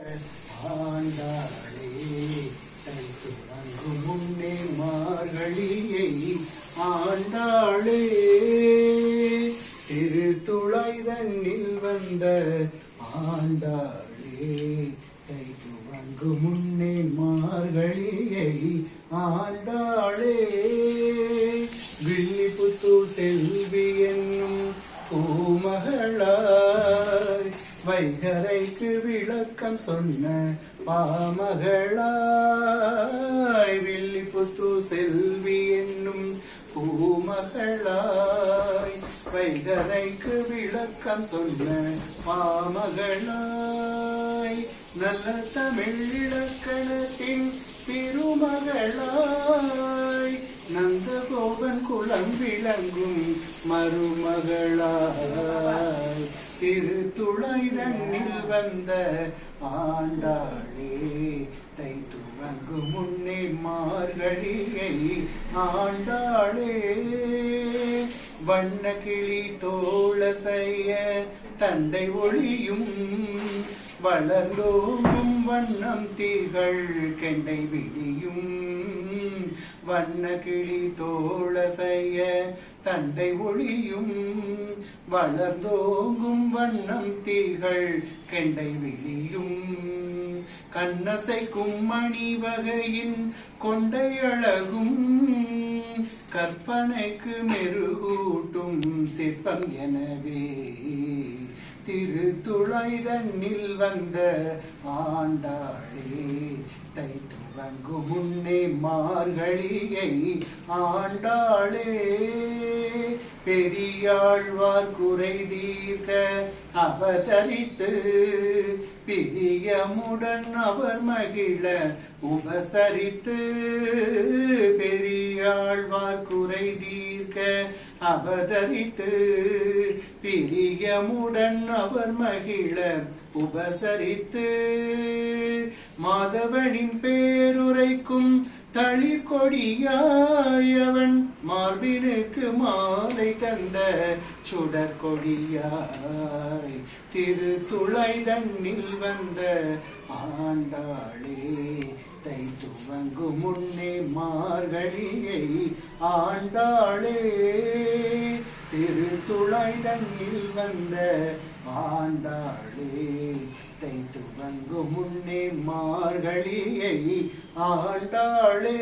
ஆண்டாளே தைத்து அங்கு முன்னே மார்கழியை ஆண்டாளே திருத்துளை தன்னில் வந்த ஆண்டாளே தைத்து அங்கு முன்னே மார்கழியை ஆண்டாளே வில்லிபுத்தூர் செல்வி என்னும் பூமகளாய் வைகரைக்கு விளக்கம் சொன்ன பாமகளாய் வில்லிபுத்தூர் செல்வி என்னும் பூமகளாய் வைகரைக்கு விளக்கம் சொன்ன பாமகளாய் நல்ல தமிழ் இலக்கணத்தின் திருமகளாய் நந்தகோபன் குலம் விளங்கும் மருமகளாய் திருத்துளை தன்னில் வந்த ஆண்டாளே தைத்து அங்கு முன்னே மார்கழியை ஆண்டாளே வண்ண கிளி தோள செய்ய தண்டை ஒளியும் வளர்ந்தோங்கும் வண்ணம் தீகள் கெண்டை விடியும் வண்ண கிளி தோள செய்ய தண்டை ஒளியும் வளர்ந்தோங்கும் வண்ணம் தீகள் கெண்டை விழியும் கண்ணசைக்கும் மணி வகையின் கொண்டை அழகும் கற்பனைக்கு மெருகூட்டும் சிற்பம் எனவே திருத்துளை தன்னில் வந்த ஆண்டாளே தைத்து அங்கு முன்னே மார்கழியை ஆண்டாளே பெரியாழ்வார் குறை தீர்க்க அவதரித்து பிரியமுடன் அவர் மகிழ உபசரித்து பெரியாழ்வார் குறை தீர்க்க அவதரித்து பிரியமுடன் அவர் மகிழ உபசரித்து மாதவனின் பேருரைக்கும் தளிர் கொடியாயவன் மார்பினுக்கு மாலை தந்த சுடர் கொடியாய் திருத்துளை தன்னில் வந்த ஆண்டாளே தைத்து அங்கு முன்னே மார்கழியை ஆண்டாளே திருத்துளை தன்னில் வந்த ஆண்டாளே தைத்து அங்கு முன்னே மார்கழியை ஆண்டாளே